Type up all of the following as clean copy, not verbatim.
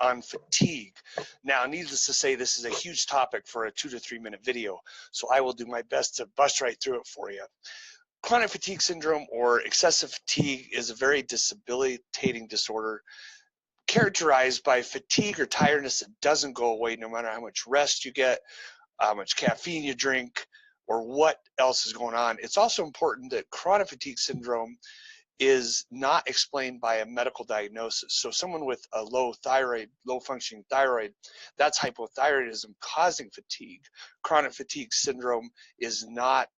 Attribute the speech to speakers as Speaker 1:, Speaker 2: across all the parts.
Speaker 1: on fatigue. Now, needless to say, this is a huge topic for a 2 to 3 minute video, so I will do my best to bust right through it for you. Chronic fatigue syndrome, or excessive fatigue, is a very debilitating disorder characterized by fatigue or tiredness that doesn't go away no matter how much rest you get, how much caffeine you drink, or what else is going on. It's also important that chronic fatigue syndrome is not explained by a medical diagnosis. So someone with a low functioning thyroid, that's hypothyroidism causing fatigue. Chronic fatigue syndrome is not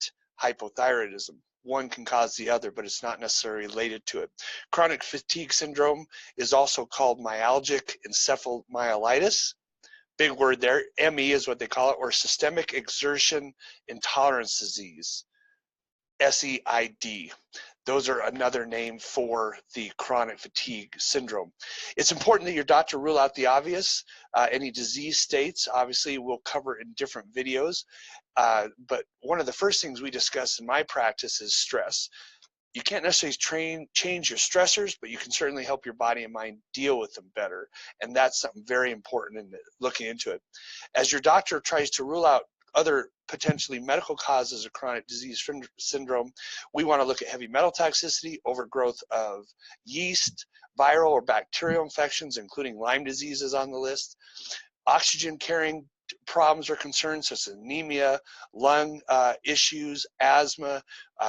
Speaker 1: hypothyroidism. One can cause the other, but it's not necessarily related to it. Chronic fatigue syndrome is also called myalgic encephalomyelitis. Big word there. ME is what they call it, or systemic exertion intolerance disease, SEID. Those are another name for the chronic fatigue syndrome. It's important that your doctor rule out the obvious. Any disease states, obviously, we'll cover in different videos. But one of the first things we discuss in my practice is stress. You can't necessarily change your stressors, but you can certainly help your body and mind deal with them better. And that's something very important in looking into it. As your doctor tries to rule out other potentially medical causes of chronic disease syndrome, we want to look at heavy metal toxicity, overgrowth of yeast, viral or bacterial infections, including Lyme disease is on the list, oxygen carrying problems or concerns such as anemia, lung issues, asthma.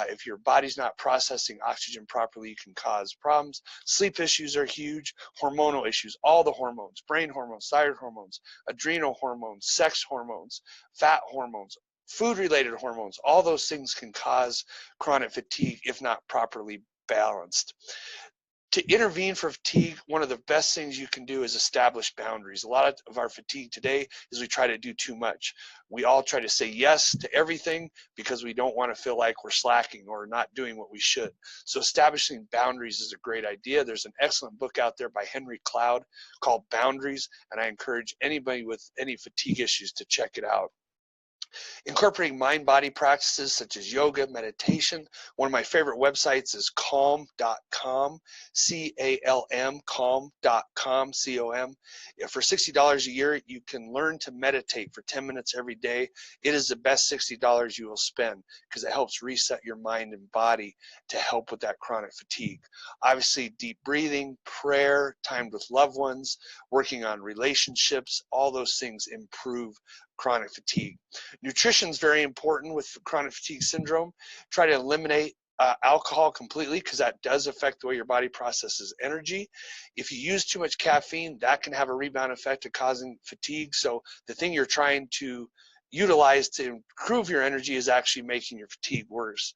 Speaker 1: If your body's not processing oxygen properly, it can cause problems. Sleep issues are huge. Hormonal issues, all the hormones, brain hormones, thyroid hormones, adrenal hormones, sex hormones, fat hormones, food-related hormones, all those things can cause chronic fatigue if not properly balanced. To intervene for fatigue, one of the best things you can do is establish boundaries. A lot of our fatigue today is we try to do too much. We all try to say yes to everything because we don't want to feel like we're slacking or not doing what we should. So establishing boundaries is a great idea. There's an excellent book out there by Henry Cloud called Boundaries, and I encourage anybody with any fatigue issues to check it out. Incorporating mind-body practices such as yoga, meditation. One of my favorite websites is calm.com, C-A-L-M, calm.com, C-O-M. For $60 a year, you can learn to meditate for 10 minutes every day. It is the best $60 you will spend because it helps reset your mind and body to help with that chronic fatigue. Obviously, deep breathing, prayer, time with loved ones, working on relationships, all those things improve chronic fatigue. Nutrition is very important with chronic fatigue syndrome. Try to eliminate alcohol completely because that does affect the way your body processes energy. If you use too much caffeine, that can have a rebound effect of causing fatigue. So the thing you're trying to utilize to improve your energy is actually making your fatigue worse.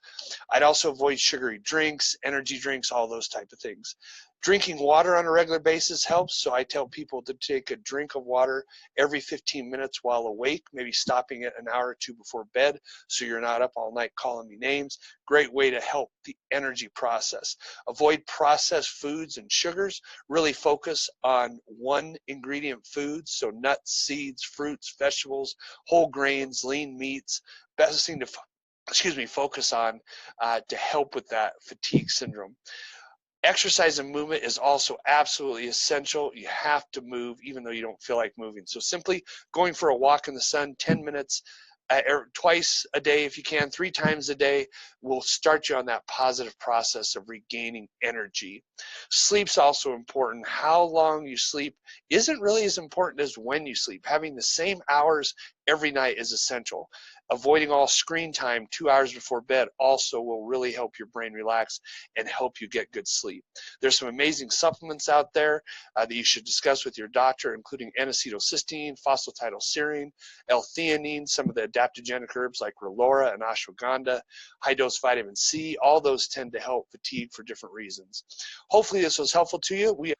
Speaker 1: I'd also avoid sugary drinks, energy drinks, all those type of things. Drinking water on a regular basis helps, so I tell people to take a drink of water every 15 minutes while awake, maybe stopping it an hour or two before bed so you're not up all night calling me names. Great way to help the energy process. Avoid processed foods and sugars. Really focus on one ingredient foods, so nuts, seeds, fruits, vegetables, whole grains, lean meats. Best thing to focus on to help with that fatigue syndrome. Exercise and movement is also absolutely essential. You have to move even though you don't feel like moving. So simply going for a walk in the sun 10 minutes twice a day if you can, 3 times a day, will start you on that positive process of regaining energy. Sleep's also important. How long you sleep isn't really as important as when you sleep. Having the same hours every night is essential. Avoiding all screen time 2 hours before bed also will really help your brain relax and help you get good sleep. There's some amazing supplements out there that you should discuss with your doctor, including N-acetylcysteine, phosphatidylserine, L-theanine, some of the adaptogenic herbs like Relora and ashwagandha, high-dose vitamin C. All those tend to help fatigue for different reasons. Hopefully this was helpful to you.